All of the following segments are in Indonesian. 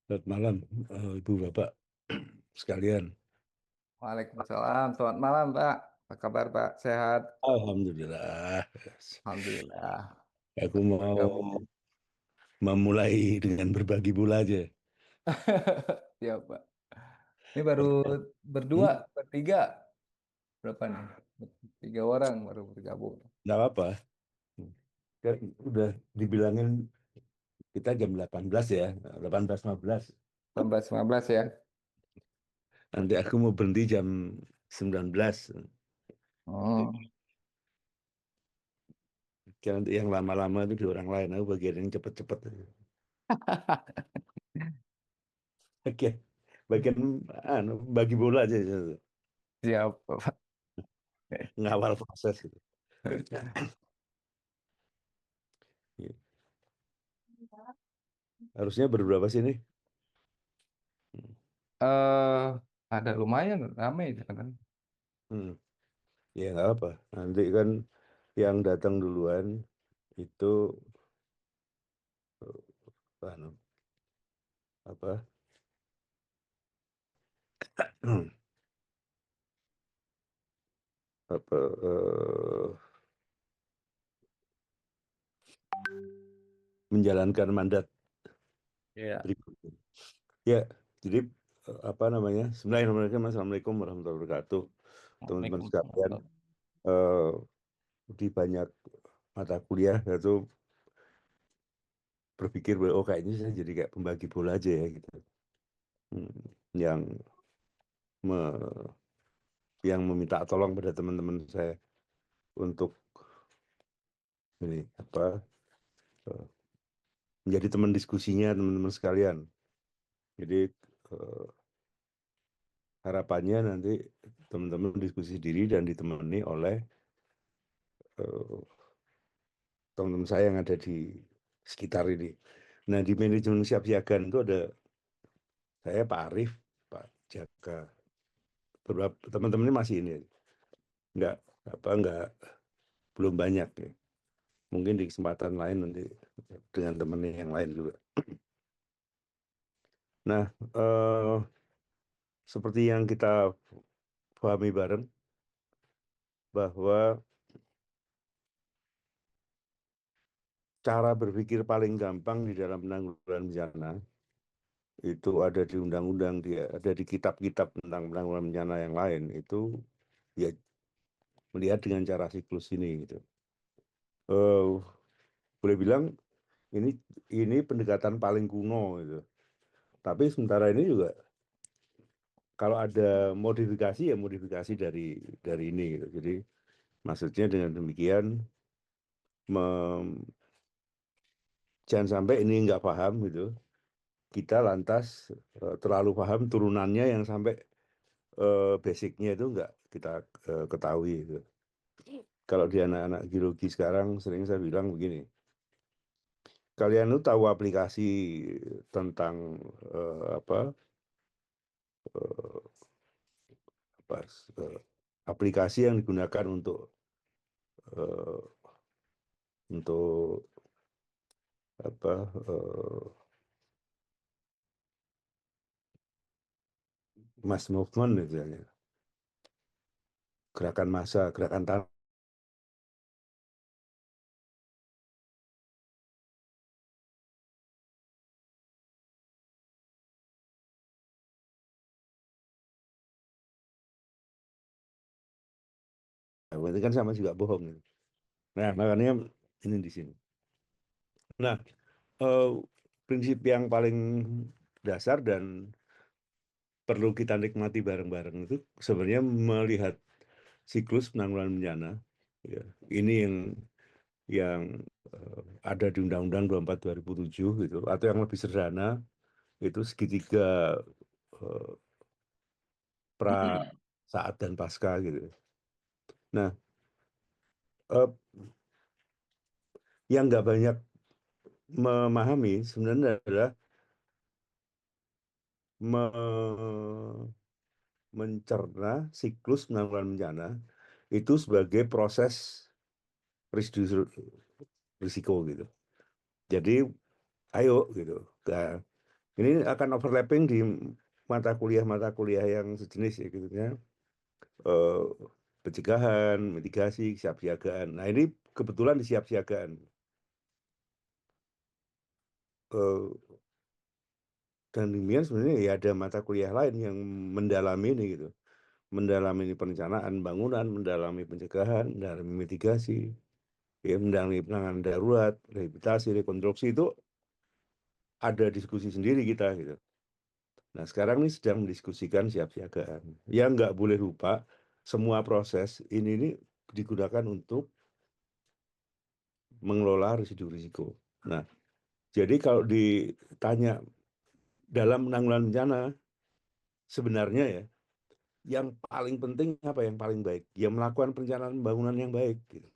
Selamat malam, Ibu Bapak sekalian. Waalaikumsalam. Selamat malam, Pak. Apa kabar, Pak? Sehat? Alhamdulillah. Alhamdulillah. Aku mau Bergabung. memulai dengan berbagi bola aja. Siap, Pak. Ini baru berdua, Hmm? bertiga. Berapa nih? Tiga orang baru bergabung. Nggak apa-apa. Kan udah dibilangin kita jam 18 ya, 18.15. 18.15 ya. Nanti aku mau berhenti jam 19. Oh. Jangan nanti yang lama-lama itu di orang lain. Aku bagian yang cepet-cepet. Oke, bagian bagi bola aja, Siap, Pak. ngawal proses gitu. Harusnya berberapa sih ini? eh ada lumayan ramai kan. Hmm. Ya nggak apa. Nanti kan yang datang duluan itu anu, apa apa menjalankan mandat Iya. berikutnya. Ya, jadi apa namanya? Bismillahirrahmanirrahim. Assalamualaikum warahmatullahi wabarakatuh. Teman-teman sekalian, Waalaikumsalam. eh, di banyak mata kuliah itu berpikir bahwa oh kayaknya saya jadi kayak pembagi bola aja ya gitu. Hmm, yang me- yang meminta tolong pada teman-teman saya untuk ini apa eh, menjadi teman diskusinya teman-teman sekalian. Jadi eh, harapannya nanti teman-teman diskusi sendiri dan ditemani oleh eh, teman-teman saya yang ada di sekitar ini. Nah, di manajemen siapsiagaan itu ada saya, Pak Arif, Pak Jaka, beberapa teman-teman ini masih ini, nggak nggak belum banyak ya. Mungkin di kesempatan lain nanti dengan teman yang lain juga. Nah, seperti yang kita pahami bareng bahwa cara berpikir paling gampang di dalam penanggulangan bencana itu ada di undang-undang, dia ada di kitab-kitab tentang penanggulangan bencana yang lain itu ya melihat dengan cara siklus ini gitu. Eh, boleh bilang ini pendekatan paling kuno gitu. Tapi sementara ini juga kalau ada modifikasi ya modifikasi dari ini gitu. Jadi maksudnya dengan demikian jangan sampai ini nggak paham gitu. Kita lantas terlalu paham turunannya yang sampai basicnya itu nggak kita ketahui gitu. Kalau di anak-anak geologi sekarang sering saya bilang begini, kalian tuh tahu aplikasi tentang apa, eh, apa aplikasi yang digunakan eh, untuk apa mass movement misalnya, gerakan massa, gerakan tanah. Itu kan sama juga bohong. Nah, makanya ini di sini. Nah, eh, prinsip yang paling dasar dan perlu kita nikmati bareng-bareng itu sebenarnya melihat siklus penanggulangan bencana. Ya, ini yang ada di Undang-Undang 24 2007 gitu, atau yang lebih sederhana itu segitiga eh, pra, saat dan pasca gitu. Nah, eh, yang nggak banyak memahami sebenarnya adalah mencerna siklus penanggulangan bencana itu sebagai proses risiko gitu. Jadi ayo gitu. Ini akan overlapping di mata kuliah yang sejenis ya gitu ya. Eh, Pencegahan, mitigasi, kesiapsiagaan. Nah ini kebetulan di siapsiagaan. Eh, dan demikian sebenarnya ya ada mata kuliah lain yang mendalami ini gitu. Mendalami perencanaan bangunan, mendalami pencegahan, mendalami mitigasi, ya, mendalami penanganan darurat, rehabilitasi, rekonstruksi itu ada diskusi sendiri kita gitu. Nah sekarang ini sedang mendiskusikan siapsiagaan. Yang nggak boleh lupa semua proses ini digunakan untuk mengelola residu risiko. Nah jadi kalau ditanya dalam penanggulangan bencana sebenarnya ya yang paling penting apa yang paling baik? Ya melakukan perencanaan pembangunan yang baik gitu.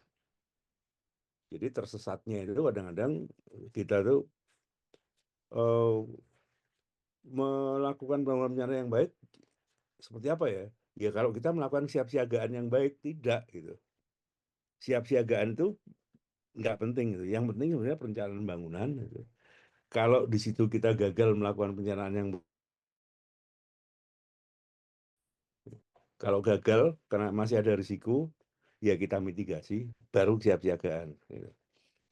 Jadi tersesatnya itu kadang-kadang kita tuh eh, melakukan pembangunan bencana yang baik seperti apa ya? Ya kalau kita melakukan siapsiagaan yang baik tidak gitu. Siapsiagaan itu nggak penting gitu. Yang penting sebenarnya perencanaan bangunan gitu. Kalau di situ kita gagal melakukan perencanaan yang kalau gagal karena masih ada risiko, ya kita mitigasi, baru siapsiagaan. Gitu.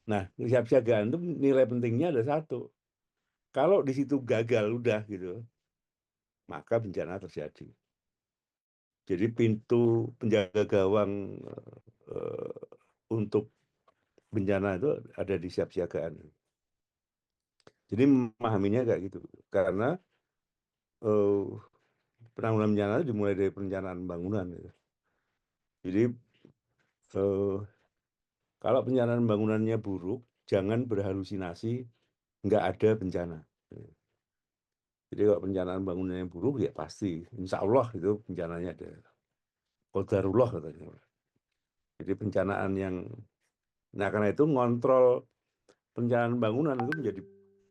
Nah, siapsiagaan itu nilai pentingnya ada satu. Kalau di situ gagal udah gitu, maka bencana terjadi. Jadi pintu penjaga gawang eh, untuk bencana itu ada di siapsiagaan. Jadi memahaminya kayak gitu. Karena eh, penanggulangan bencana itu dimulai dari perencanaan bangunan. Gitu. Jadi eh, kalau perencanaan bangunannya buruk, jangan berhalusinasi nggak ada bencana. Jadi kalau perencanaan bangunannya buruk ya pasti, insya Allah itu bencananya ada. Qadarullah katanya. Jadi pencanaan yang, nah karena itu ngontrol perencanaan bangunan itu menjadi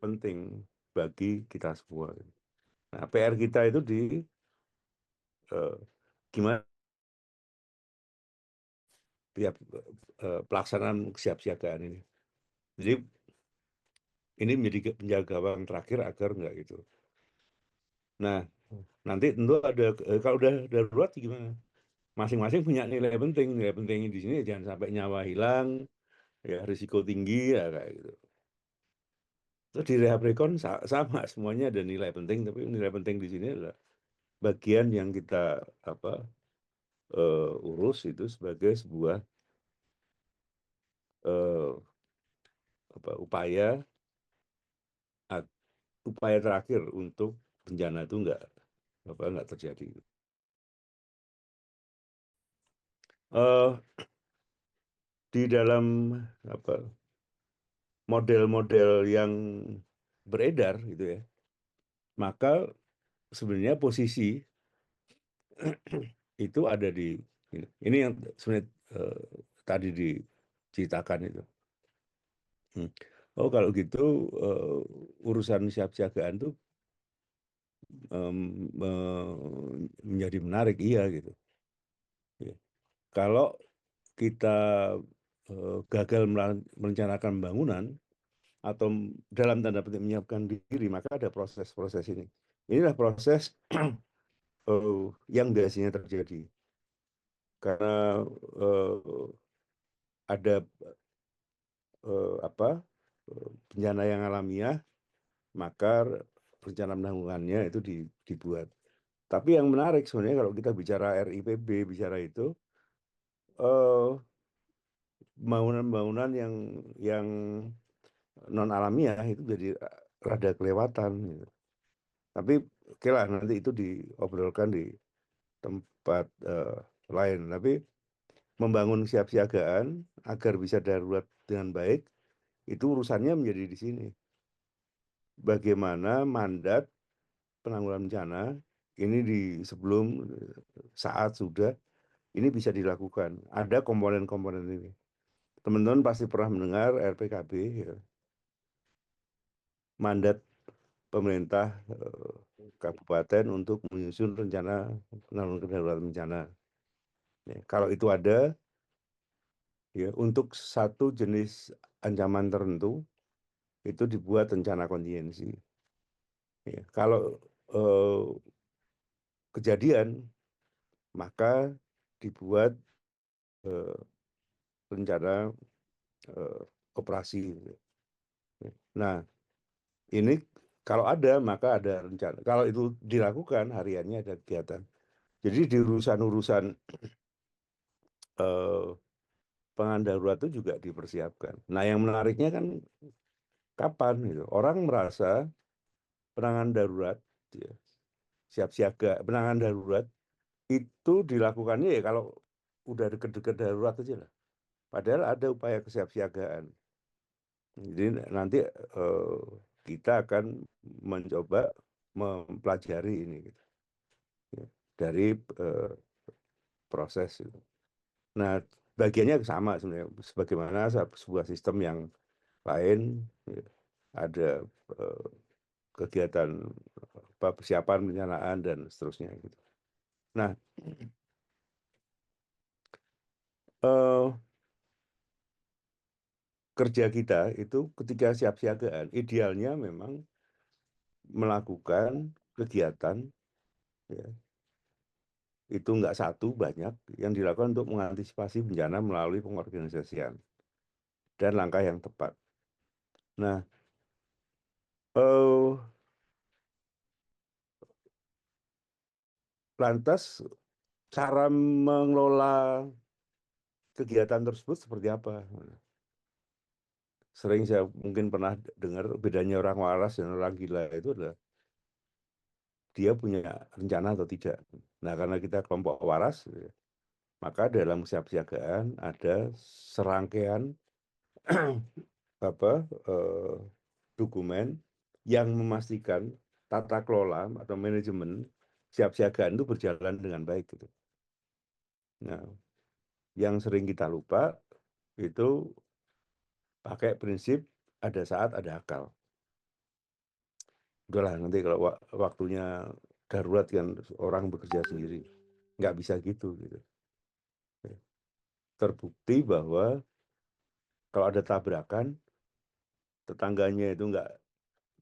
penting bagi kita semua. Nah, PR kita itu di gimana tiap pelaksanaan kesiapsiagaan ini. Jadi ini menjadi penjaga gawang terakhir agar enggak gitu. Nah, nanti tentu ada kalau udah darurat gimana? Masing-masing punya nilai penting. Nilai pentingnya di sini jangan sampai nyawa hilang, ya risiko tinggi ya kayak gitu. Terus di rehab rekon sama semuanya ada nilai penting, tapi nilai penting di sini adalah bagian yang kita apa urus itu sebagai sebuah eh, upaya upaya terakhir untuk bencana itu nggak terjadi. Eh, di dalam apa model-model yang beredar gitu ya, maka sebenarnya posisi itu ada di ini yang sebenarnya tadi diceritakan itu. Hmm. Oh kalau gitu urusan siapsiagaan tuh menjadi menarik iya gitu. Ya. Kalau kita gagal merencanakan bangunan atau dalam tanda petik menyiapkan diri, maka ada proses-proses ini. Inilah proses yang biasanya terjadi karena eh, ada apa bencana yang alamiah, maka rencana penanggulangannya itu dibuat. Tapi yang menarik sebenarnya kalau kita bicara RIPB, bicara itu eh, bangunan-bangunan yang non alamiah itu jadi rada kelewatan. Gitu. Tapi oke lah nanti itu diobrolkan di tempat lain. Tapi membangun siapsiagaan agar bisa darurat dengan baik itu urusannya menjadi di sini. Bagaimana mandat penanggulangan bencana ini di sebelum saat sudah ini bisa dilakukan. Ada komponen-komponen ini. Teman-teman pasti pernah mendengar RPKB, ya. Mandat pemerintah kabupaten untuk menyusun rencana penanggulangan kedaruratan bencana. Ya, kalau itu ada, ya untuk satu jenis ancaman tertentu itu dibuat rencana kontingensi. Ya, kalau kejadian, maka dibuat rencana operasi. Nah, ini kalau ada, maka ada rencana. Kalau itu dilakukan, hariannya ada kegiatan. Jadi di urusan-urusan eh, penanganan darurat itu juga dipersiapkan. Nah, yang menariknya kan kapan gitu. Orang merasa penanganan darurat, ya, siap siaga, penanganan darurat itu dilakukannya ya kalau udah deket-deket darurat aja lah. Padahal ada upaya kesiapsiagaan. Jadi nanti kita akan mencoba mempelajari ini gitu, ya, dari eh, proses itu. Nah, bagiannya sama sebenarnya, sebagaimana sebuah sistem yang lain, ya, ada eh, kegiatan apa, persiapan, perencanaan dan seterusnya gitu. Nah, eh, kerja kita itu ketika siap-siagaan, idealnya memang melakukan kegiatan, ya, itu nggak satu, banyak yang dilakukan untuk mengantisipasi bencana melalui pengorganisasian dan langkah yang tepat. Nah, eh, lantas cara mengelola kegiatan tersebut seperti apa? Sering saya mungkin pernah dengar bedanya orang waras dan orang gila itu adalah dia punya rencana atau tidak. Nah, karena kita kelompok waras, maka dalam kesiapsiagaan ada serangkaian apa dokumen yang memastikan tata kelola atau manajemen siapsiagaan itu berjalan dengan baik gitu. Nah, yang sering kita lupa itu pakai prinsip ada saat ada akal. Udahlah nanti kalau waktunya darurat kan orang bekerja sendiri. Nggak bisa gitu gitu. Terbukti bahwa kalau ada tabrakan, tetangganya itu nggak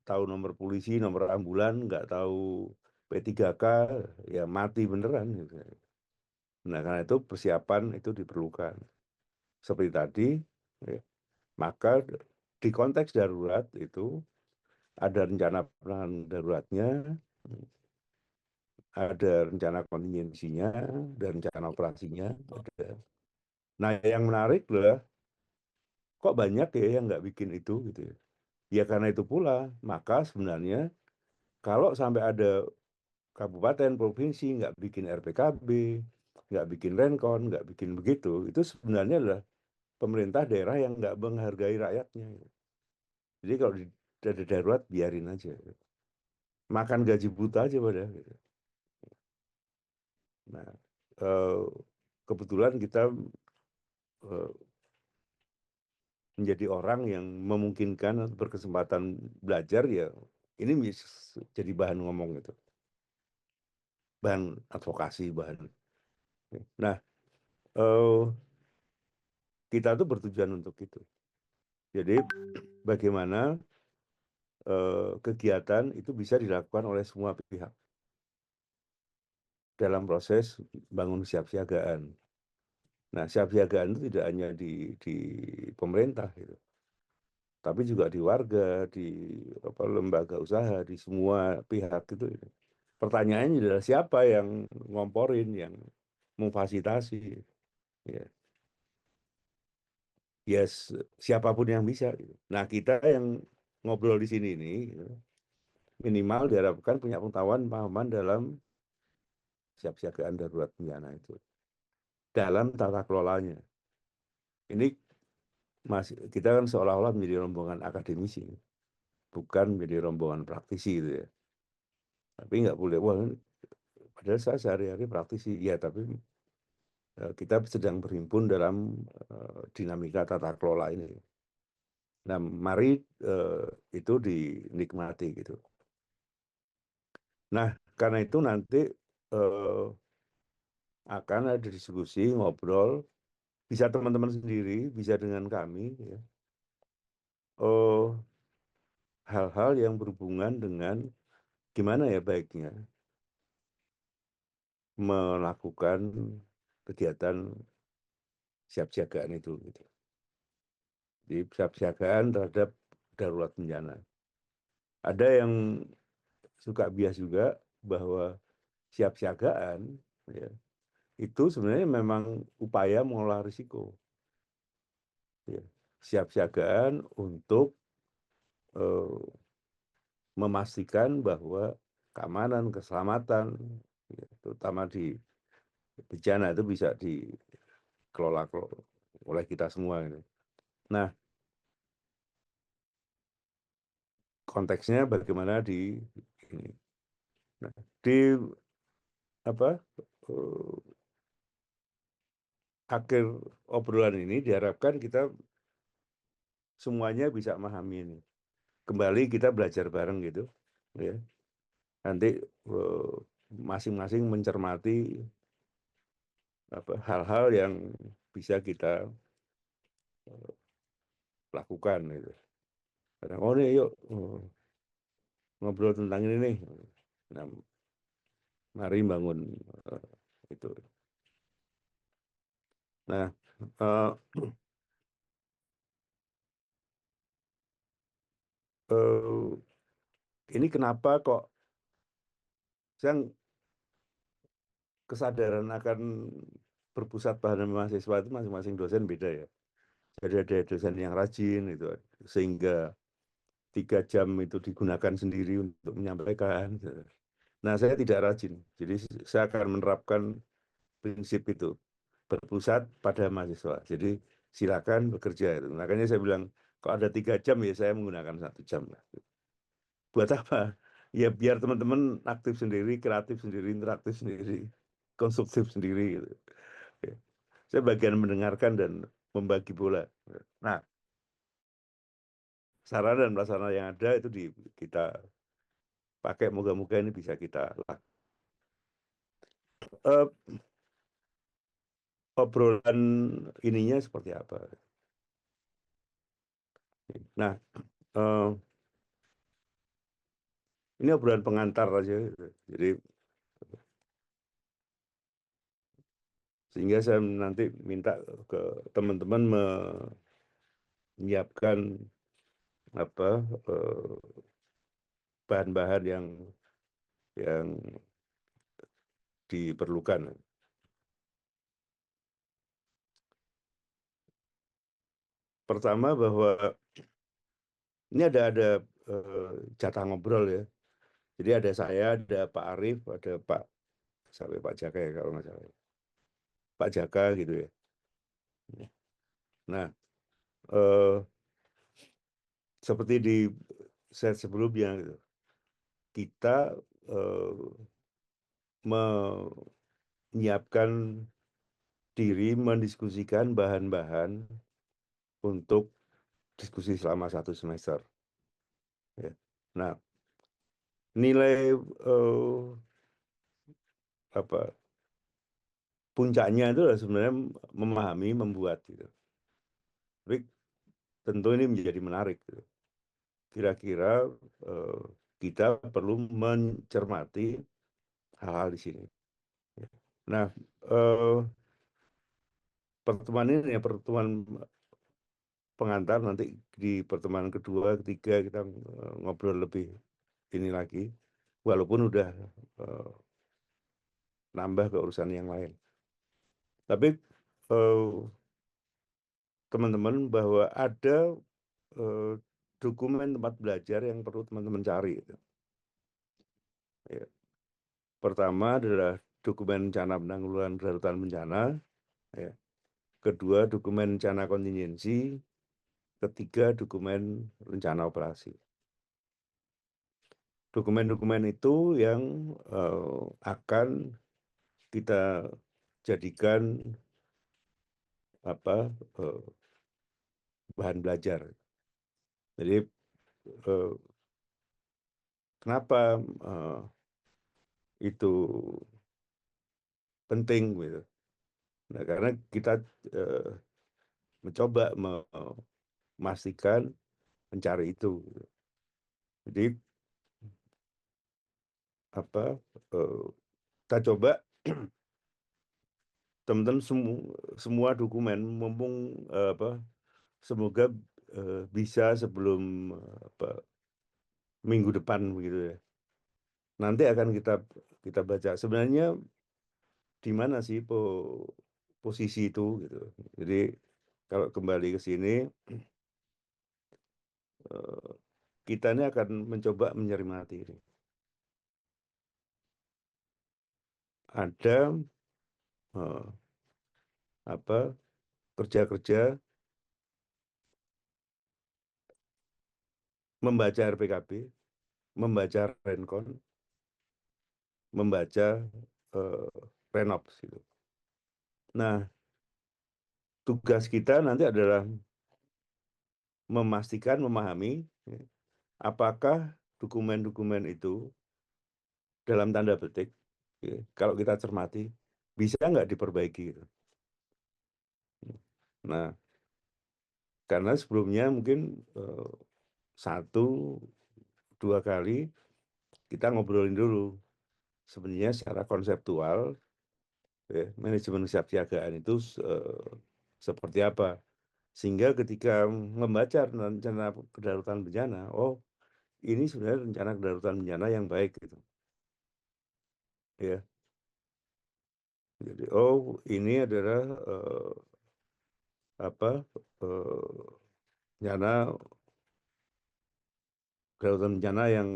tahu nomor polisi, nomor ambulan, nggak tahu P3K, ya mati beneran gitu. Nah, karena itu persiapan itu diperlukan. Seperti tadi, ya, maka di konteks darurat itu ada rencana penanganan daruratnya, ada rencana kontingensinya, dan rencana operasinya. Ada. Nah, yang menarik adalah kok banyak ya yang nggak bikin itu gitu ya. Ya karena itu pula, maka sebenarnya kalau sampai ada kabupaten, provinsi nggak bikin RPKB, nggak bikin Renkon, nggak bikin begitu, itu sebenarnya adalah pemerintah daerah yang nggak menghargai rakyatnya. Jadi kalau ada darurat biarin aja. Makan gaji buta aja pada. Gitu. Nah, eh, kebetulan kita eh, menjadi orang yang memungkinkan atau berkesempatan belajar ya ini jadi bahan ngomong gitu, bahan advokasi, bahan. Nah, eh, kita tuh bertujuan untuk itu. Jadi bagaimana kegiatan itu bisa dilakukan oleh semua pihak dalam proses bangun siapsiagaan. Nah, siapsiagaan itu tidak hanya di pemerintah gitu, tapi juga di warga, di apa, lembaga usaha, di semua pihak itu. Pertanyaannya adalah siapa yang ngomporin, yang memfasilitasi, ya, yes, siapapun yang bisa. Gitu. Nah, kita yang ngobrol di sini ini gitu, minimal diharapkan punya pengetahuan, pemahaman dalam siapsiagaan darurat bencana itu, dalam tata kelolanya. Ini masih kita kan seolah-olah menjadi rombongan akademisi, bukan menjadi rombongan praktisi itu ya. Tapi nggak boleh, wah, padahal saya sehari-hari praktisi, ya tapi kita sedang berhimpun dalam dinamika tata kelola ini. Nah, mari itu dinikmati gitu. Nah, karena itu nanti eh, akan ada diskusi, ngobrol, bisa teman-teman sendiri, bisa dengan kami, ya. Oh, hal-hal yang berhubungan dengan gimana ya baiknya melakukan kegiatan siapsiagaan itu gitu. Jadi siapsiagaan terhadap darurat bencana. Ada yang suka bias juga bahwa siapsiagaan ya, itu sebenarnya memang upaya mengolah risiko. Ya. Siapsiagaan untuk memastikan bahwa keamanan, keselamatan, ya, terutama di bencana itu bisa dikelola oleh kita semua. Gitu. Nah, konteksnya bagaimana di ini. Nah, di apa akhir obrolan ini diharapkan kita semuanya bisa memahami ini. Kembali kita belajar bareng gitu, ya. Nanti masing-masing mencermati hal-hal yang bisa kita lakukan gitu. Kadang, oh nih yuk ngobrol tentang ini nih. Nah, mari bangun itu. Nah, uh, ini kenapa kok saya kesadaran akan berpusat pada mahasiswa itu masing-masing dosen beda ya. Jadi ada dosen yang rajin itu, sehingga 3 jam itu digunakan sendiri untuk menyampaikan. Nah, saya tidak rajin, jadi saya akan menerapkan prinsip itu berpusat pada mahasiswa. Jadi silakan bekerja itu. Makanya saya bilang kalau ada 3 jam ya saya menggunakan 1 jam lah. Buat apa? Ya biar teman-teman aktif sendiri, kreatif sendiri, interaktif sendiri, konstruktif sendiri gitu. Ya. Saya bagian mendengarkan dan membagi bola. Nah, saran dan prasarana yang ada itu kita pakai, moga-moga ini bisa kita lakukan. Obrolan ininya seperti apa? Nah, eh, ini obrolan pengantar aja, gitu. Jadi sehingga saya nanti minta ke teman-teman menyiapkan apa bahan-bahan yang diperlukan. Pertama bahwa ini ada jatah ngobrol ya. Jadi ada saya, ada Pak Arief, ada sampai Pak Jaka ya kalau nggak salah. Pak Jaka gitu ya. Nah, eh, seperti di set sebelumnya gitu, kita menyiapkan diri mendiskusikan bahan-bahan untuk diskusi selama 1 semester. Ya. Nah, nilai apa puncaknya itu adalah sebenarnya memahami, membuat gitu. Tapi tentu ini menjadi menarik. Gitu. Kira-kira eh, kita perlu mencermati hal-hal di sini. Nah, eh, pertemuan ini ya pertemuan pengantar, nanti di pertemuan kedua, ketiga kita ngobrol lebih ini lagi, walaupun udah eh, nambah ke urusan yang lain. Tapi teman-teman bahwa ada dokumen tempat belajar yang perlu teman-teman cari. Gitu. Ya. Pertama adalah dokumen rencana penanggulangan darurat bencana. Ya. Kedua, dokumen rencana kontingensi. Ketiga, dokumen rencana operasi. Dokumen-dokumen itu yang akan kita jadikan eh, bahan belajar. Jadi eh, kenapa itu penting gitu. Nah, karena kita eh, mencoba memastikan mencari itu. Jadi apa kita coba teman-teman semua dokumen mumpung semoga bisa sebelum minggu depan begitu ya. Nanti akan kita baca sebenarnya di mana sih posisi itu gitu. Jadi kalau kembali ke sini kita ini akan mencoba mencermati ini. Ada kerja-kerja membaca RPKB, membaca Renkon, membaca Renops gitu. Nah, tugas kita nanti adalah memastikan, memahami ya, apakah dokumen-dokumen itu dalam tanda petik, ya, kalau kita cermati, bisa nggak diperbaiki gitu. Nah, karena sebelumnya mungkin 1-2 kali kita ngobrolin dulu sebenarnya secara konseptual ya, manajemen kesiapsiagaan itu seperti apa. Sehingga ketika membaca rencana kedaruratan bencana, oh ini sebenarnya rencana kedaruratan bencana yang baik gitu. Ya. Jadi oh ini adalah bencana kedaruratan bencana yang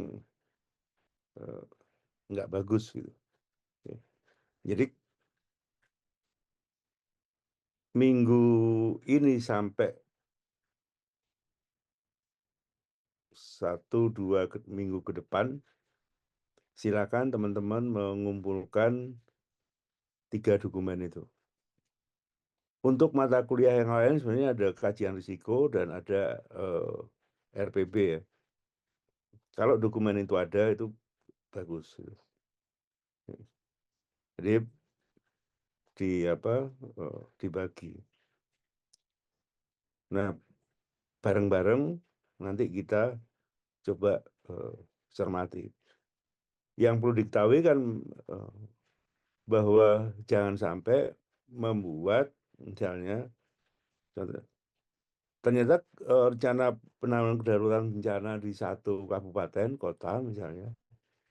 nggak bagus gitu. Ya. Jadi minggu ini sampai 1-2 minggu ke depan, silakan teman-teman mengumpulkan 3 dokumen itu. Untuk mata kuliah yang lain sebenarnya ada kajian risiko dan ada RPB ya. Kalau dokumen itu ada itu bagus. Jadi dibagi. Nah, bareng-bareng nanti kita coba cermati. Yang perlu diketahui kan bahwa jangan sampai membuat misalnya ternyata rencana penanggulangan kedaruratan bencana di satu kabupaten kota misalnya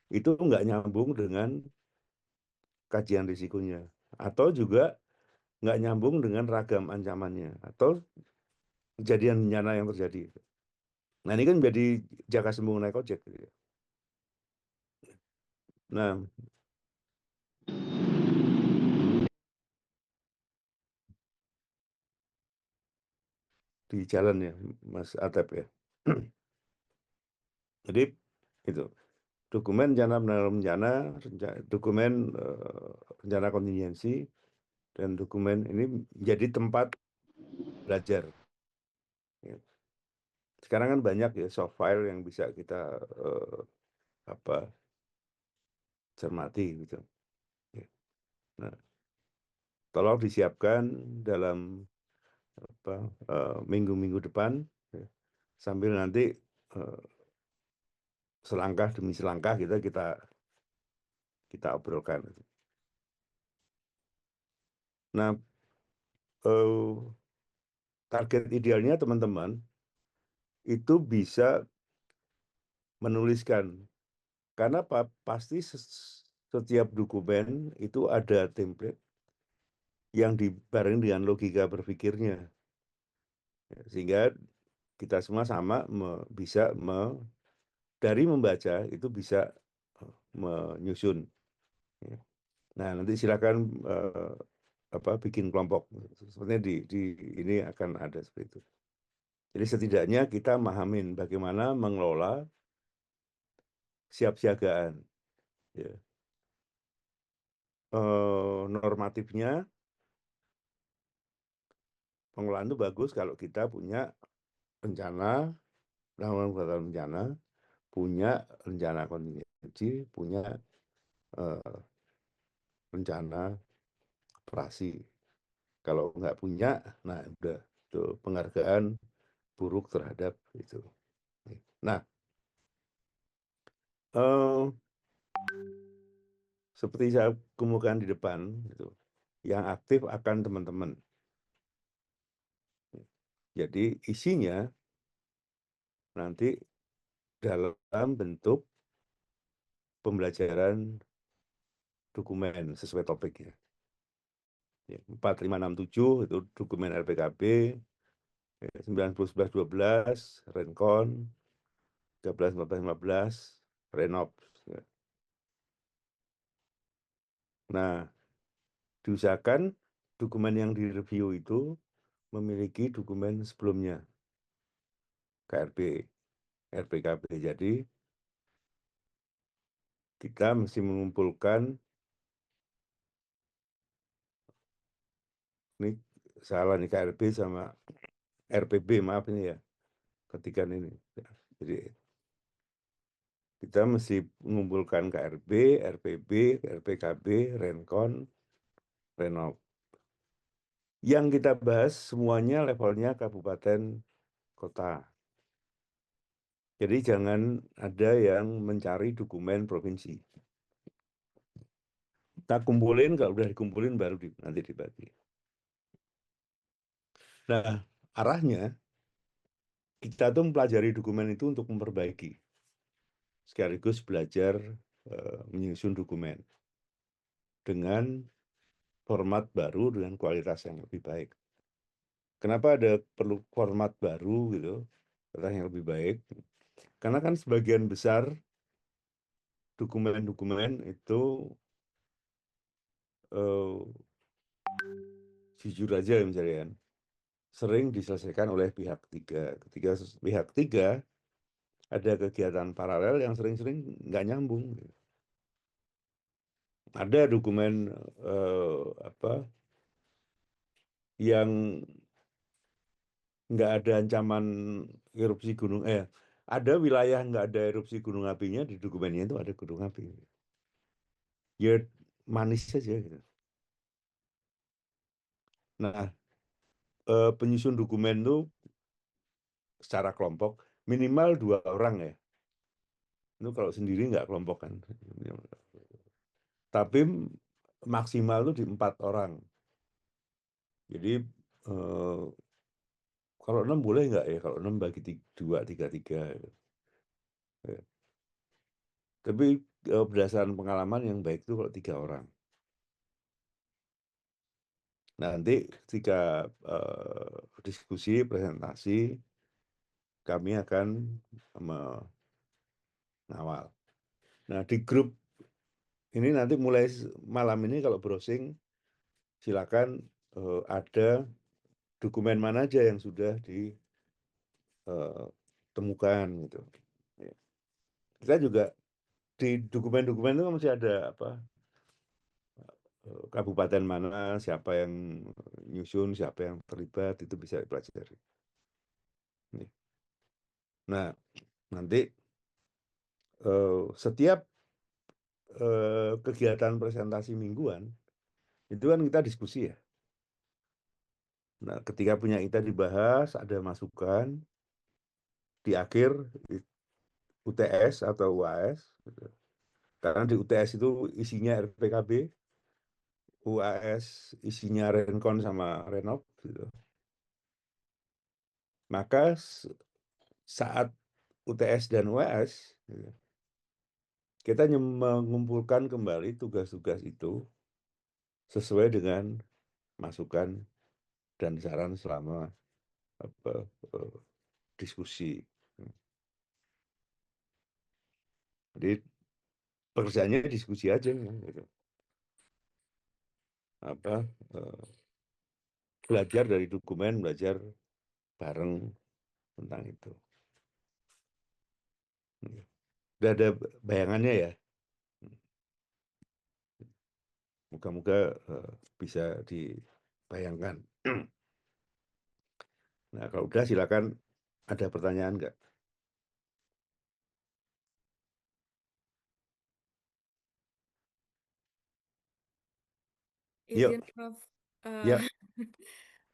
itu nggak nyambung dengan kajian risikonya atau juga nggak nyambung dengan ragam ancamannya atau kejadian bencana yang terjadi. Nah ini kan menjadi jaka sembung naik ojek gitu ya. Nah di jalan ya Mas Atep ya. Jadi itu dokumen rencana penanggulangan bencana, dokumen rencana kontingensi dan dokumen ini menjadi tempat belajar. Ya. Sekarang kan banyak ya soft file yang bisa kita cermati gitu. Ya. Nah, tolong disiapkan dalam minggu-minggu depan ya. Sambil nanti selangkah demi selangkah kita obrolkan. Nah, target idealnya teman-teman itu bisa menuliskan karena pasti setiap dokumen itu ada template yang dibarengi dengan logika berpikirnya. Ya, sehingga kita semua sama bisa dari membaca itu bisa menyusun. Ya. Nah, nanti silakan bikin kelompok. Sebenarnya di ini akan ada seperti itu. Jadi setidaknya kita memahamin bagaimana mengelola siapsiagaan. Ya. Normatifnya pengelolaan itu bagus kalau kita punya rencana penanggulangan bencana, punya rencana kontingensi, punya rencana operasi. Kalau nggak punya, nah udah itu penghargaan buruk terhadap itu. Nah, eh, seperti saya kemukakan di depan, gitu, yang aktif akan teman-teman. Jadi isinya nanti dalam bentuk pembelajaran dokumen sesuai topik ya. 4567 itu dokumen LPKB, 90 11 12 Renkon, 13 14 15 Renop. Nah, diusahakan dokumen yang direview itu memiliki dokumen sebelumnya, KRB, RPKB. Jadi kita mesti mengumpulkan, ini salah nih, KRB sama RPB, maaf ini ya, ketikan ini. Jadi kita mesti mengumpulkan KRB, RPB, RPKB, Renkon, Renov. Yang kita bahas semuanya levelnya kabupaten kota. Jadi jangan ada yang mencari dokumen provinsi. Kita kumpulin, kalau udah dikumpulin baru nanti dibagi. Nah, arahnya kita tuh mempelajari dokumen itu untuk memperbaiki, sekaligus belajar menyusun dokumen dengan format baru dengan kualitas yang lebih baik. Kenapa ada perlu format baru gitu, kualitas yang lebih baik? Karena kan sebagian besar dokumen-dokumen itu eh, jujur aja misalnya kan, sering diselesaikan oleh pihak ketiga. Ketika pihak ketiga ada kegiatan paralel yang sering-sering nggak nyambung. Ada dokumen apa yang nggak ada ancaman erupsi gunung, ada wilayah nggak ada erupsi gunung apinya, di dokumennya itu ada gunung api. Ya manis saja gitu. Nah, penyusun dokumen itu secara kelompok minimal 2 orang ya. Itu kalau sendiri nggak kelompok kan. Tapi maksimal itu di 4 orang. Jadi eh, kalau 6 boleh nggak ya? Kalau 6 bagi 2, 3, 3. Ya. Tapi berdasarkan pengalaman yang baik itu kalau 3 orang. Nah, nanti ketika diskusi, presentasi, kami akan mengawal. Nah, di grup ini nanti mulai malam ini kalau browsing, silakan ada dokumen mana aja yang sudah ditemukan gitu. Ya. Kita juga di dokumen-dokumen itu masih ada apa, kabupaten mana, siapa yang nyusun, siapa yang terlibat, itu bisa dipelajari. Nih. Nah, nanti setiap kegiatan presentasi mingguan itu kan kita diskusi ya. Nah, ketika punya kita dibahas, ada masukan di akhir UTS atau UAS, gitu. Karena di UTS itu isinya RPKB, UAS isinya Renkon sama Renov, gitu. Maka saat UTS dan UAS, gitu, kita mengumpulkan kembali tugas-tugas itu sesuai dengan masukan dan saran selama apa, eh, diskusi. Jadi pekerjaannya diskusi aja gitu. Apa eh, belajar dari dokumen, belajar bareng tentang itu. Udah ada bayangannya ya. Moga-moga bisa dibayangkan. Nah, kalau udah silakan, ada pertanyaan nggak? Izin Yuk, Prof, ya.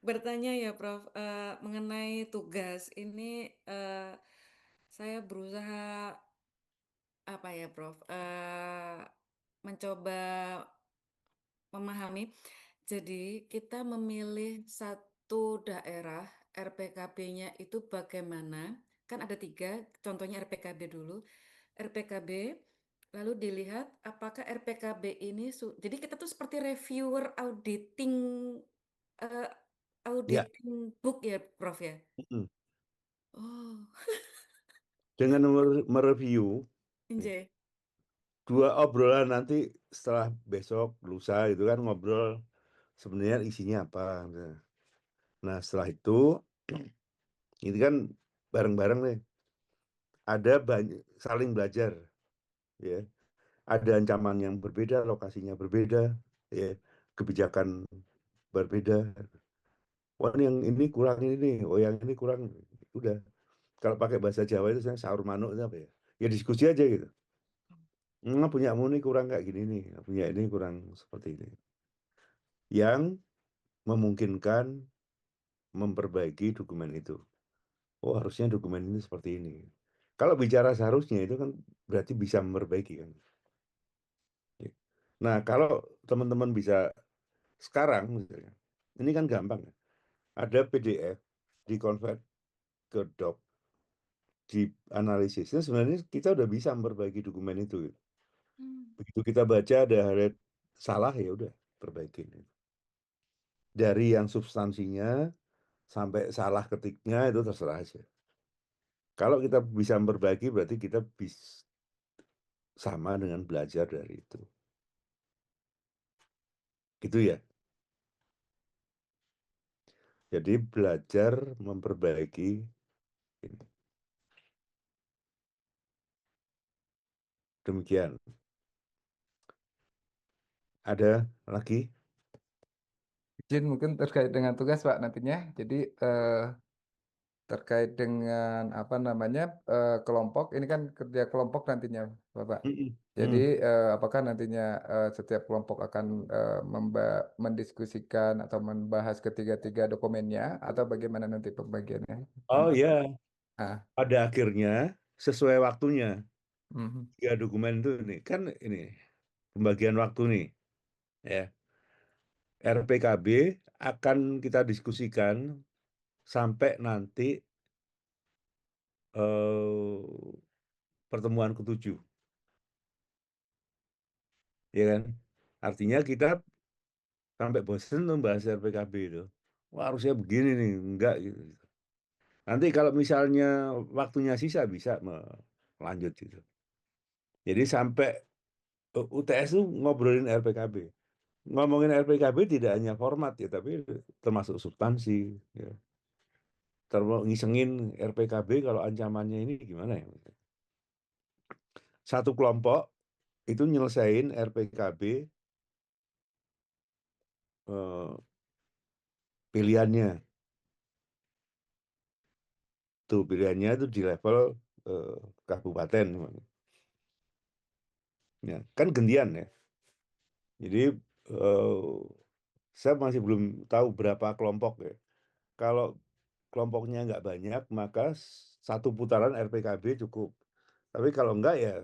bertanya ya Prof, mengenai tugas ini, saya berusaha apa ya Prof, mencoba memahami. Jadi kita memilih satu daerah, RPKB-nya itu bagaimana? Kan ada 3, contohnya RPKB dulu. RPKB, lalu dilihat apakah RPKB ini jadi kita tuh seperti reviewer auditing eh, Ya, auditing book ya, Prof ya? mm. Oh, Dengan mereview ya, Injay. 2 obrolan nanti setelah besok, lusa itu kan ngobrol sebenarnya isinya apa. Nah, setelah itu ini kan bareng-bareng nih, ada banyak saling belajar, ya. Ada ancaman yang berbeda, lokasinya berbeda, ya, kebijakan berbeda. Wah, yang ini kurang ini nih, oh yang ini kurang. Udah. Kalau pakai bahasa Jawa itu saya sahur manuk itu apa ya? Ya diskusi aja gitu. Punyamu ini kurang kayak gini nih, punya ini kurang seperti ini. Yang memungkinkan memperbaiki dokumen itu. Oh, harusnya dokumen ini seperti ini. Kalau bicara seharusnya itu kan berarti bisa memperbaiki kan. Nah, kalau teman-teman bisa sekarang misalnya, ini kan gampang ya. Ada PDF di-convert ke doc, di-analisisnya sebenarnya kita udah bisa memperbaiki dokumen itu. Begitu kita baca ada hal salah ya udah perbaikin. Dari yang substansinya sampai salah ketiknya itu terserah aja. Kalau kita bisa memperbaiki berarti kita bisa sama dengan belajar dari itu. Gitu ya. Jadi belajar memperbaiki ini. Demikian. Ada lagi? Izin mungkin terkait dengan tugas Pak nantinya. Jadi terkait dengan apa namanya kelompok, ini kan kerja kelompok nantinya Bapak. Jadi apakah nantinya setiap kelompok akan mendiskusikan atau membahas ketiga-tiga dokumennya atau bagaimana nanti pembagiannya? Oh ya, Ah, pada akhirnya sesuai waktunya. mhm. 3 dokumen itu nih kan ini pembagian waktu nih ya. RPKB akan kita diskusikan sampai nanti pertemuan ke-7, ya kan? Artinya kita sampai bosan membahas RPKB itu. Wah, harusnya begini nih, enggak gitu. Nanti kalau misalnya waktunya sisa bisa melanjut gitu. Jadi sampai UTS itu ngobrolin RPKB. Ngomongin RPKB tidak hanya format ya, tapi termasuk substansi. Ya. Terus ngisengin RPKB kalau ancamannya ini gimana ya? Satu kelompok itu nyelesain RPKB pilihannya. Tuh pilihannya itu di level kabupaten. Ya, kan gantian ya. Jadi saya masih belum tahu berapa kelompok ya. Kalau kelompoknya nggak banyak, maka satu putaran RPKB cukup. Tapi kalau enggak ya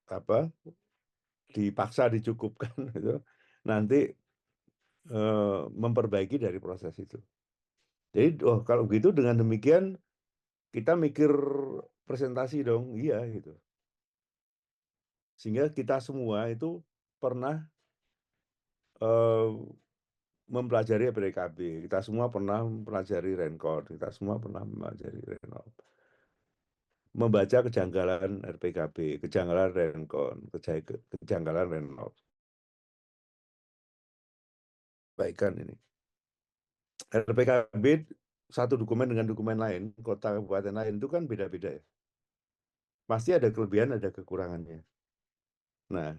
apa dipaksa dicukupkan itu nanti memperbaiki dari proses itu. Jadi kalau begitu dengan demikian kita mikir presentasi dong, iya gitu. Sehingga kita semua itu pernah mempelajari PDKB, kita semua pernah mempelajari Rencode, kita semua pernah mempelajari Renov. Membaca kejanggalan RPKB, kejanggalan Rencode, kejanggalan Renov. Baikkan ini. RPKB satu dokumen dengan dokumen lain, kota kabupaten lain itu kan beda-beda ya. Pasti ada kelebihan, ada kekurangannya. Nah,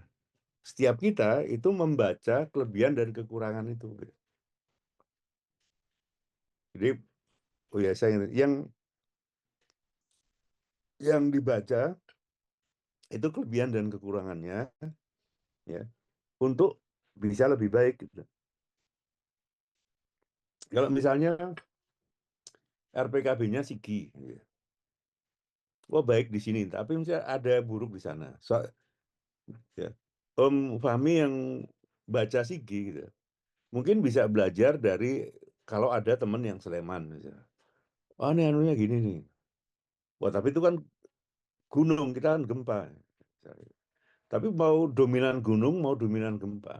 setiap kita itu membaca kelebihan dan kekurangan itu. Jadi, oh ya saya yang dibaca itu kelebihan dan kekurangannya, ya, untuk bisa lebih baik. Gitu. Kalau misalnya RPKB-nya Sigi, gitu. Wah baik di sini, tapi misalnya ada buruk di sana. Ya. Om Fahmi yang baca Sigi gitu. Mungkin bisa belajar dari kalau ada teman yang Sleman misalnya. Oh ini anunya gini nih. Wah tapi itu kan gunung, kita kan gempa. Tapi mau dominan gunung, mau dominan gempa.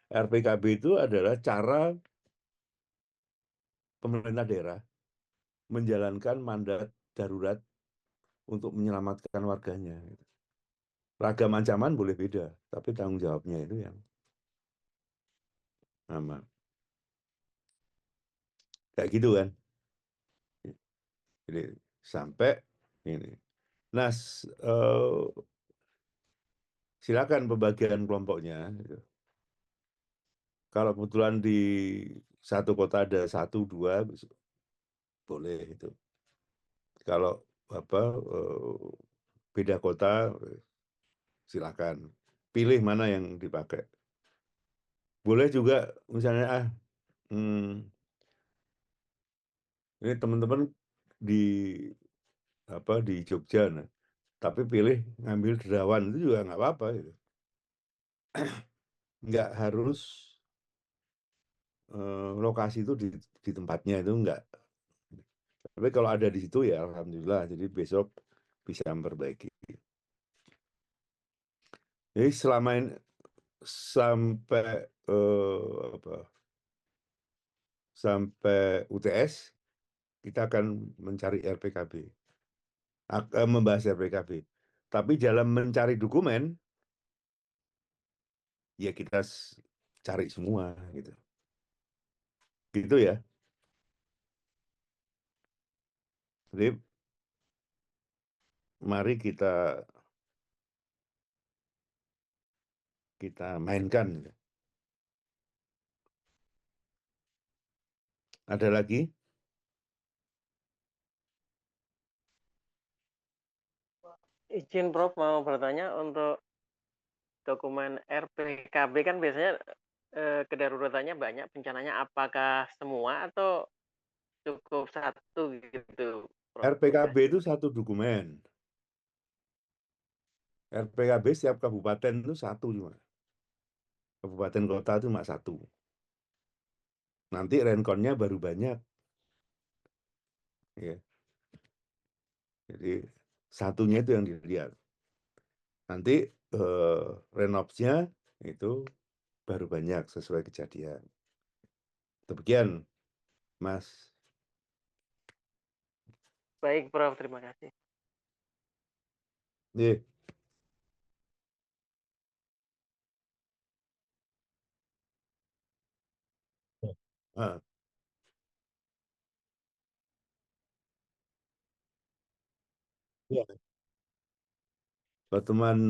RPKB itu adalah cara pemerintah daerah menjalankan mandat darurat untuk menyelamatkan warganya. Ragam ancaman boleh beda, tapi tanggung jawabnya itu yang sama. Kayak gitu kan. Jadi sampai ini. Nah, silakan pembagian kelompoknya. Gitu. Kalau kebetulan di satu kota ada 1, 2, boleh itu. Kalau apa beda kota, silakan pilih mana yang dipakai. Boleh juga misalnya ini teman-teman di di Jogja, nah, tapi pilih ngambil Derawan itu juga nggak apa-apa gitu. Nggak harus lokasi itu di tempatnya itu nggak. Tapi kalau ada di situ ya alhamdulillah. Jadi besok bisa memperbaiki. Jadi selama ini sampai sampai UTS kita akan mencari RPKB, membahas RPKB. Tapi dalam mencari dokumen ya kita cari semua gitu. Gitu ya. Jadi mari kita mainkan. Ada lagi? Izin Prof mau bertanya untuk dokumen RPKB kan biasanya kedaruratannya banyak, bencananya apakah semua atau cukup satu gitu, Prof? RPKB itu satu dokumen. RPKB setiap kabupaten itu satu cuma. Kabupaten kota itu cuma satu. Nanti renkonnya baru banyak. Ya. Jadi satunya itu yang dilihat. Nanti renopsnya itu baru banyak sesuai kejadian. Demikian, Mas. Baik, Prof. Terima kasih. Nih. Ah, ya. Pertemuan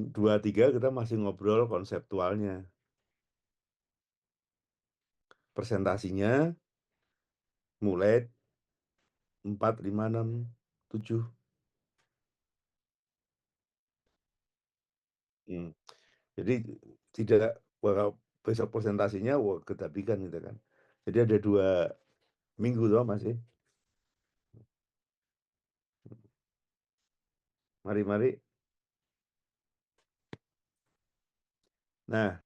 2, 3 kita masih ngobrol konseptualnya. Presentasinya mulai 4, 5, 6, 7. Jadi tidak besok presentasinya ketabikan gitu kan. Jadi ada 2 minggu doang masih. Mari-mari. Nah,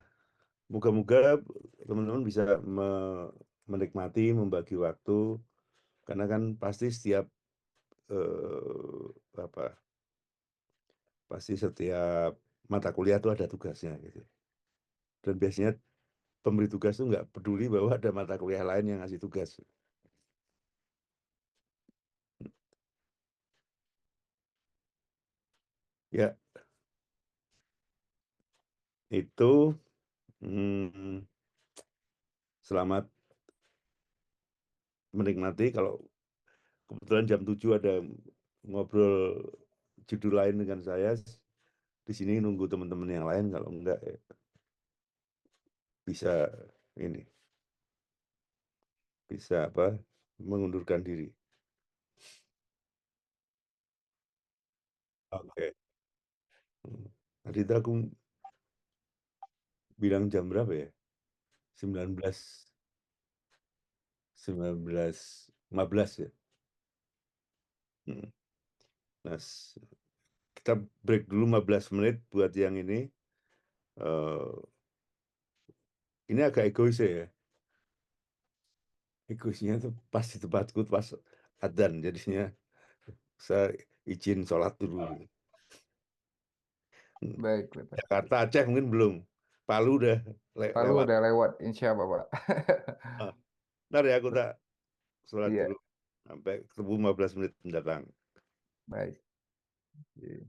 moga-moga teman-teman bisa menikmati, membagi waktu, karena kan pasti setiap mata kuliah itu ada tugasnya gitu. Dan biasanya pemberi tugas itu nggak peduli bahwa ada mata kuliah lain yang ngasih tugas. Ya, itu selamat menikmati. Kalau kebetulan jam 7 ada ngobrol judul lain dengan saya, di sini nunggu teman-teman yang lain. Kalau enggak ya bisa mengundurkan diri. Oke. Tadi itu aku bilang jam berapa ya? 19:15 ya. Nah, kita break dulu 15 menit buat yang ini. ini agak egois ya. Egoisnya tuh pas di tempatku pas adzan, jadinya saya izin sholat dulu. Baik, Bapak. Jakarta, Aceh mungkin belum. Palu udah Palu lewat. udah lewat, insya Allah, Pak. Ah, Ntar ya aku tak sholat Iya, dulu. Sampai ketemu 15 menit mendatang. baik. Iya.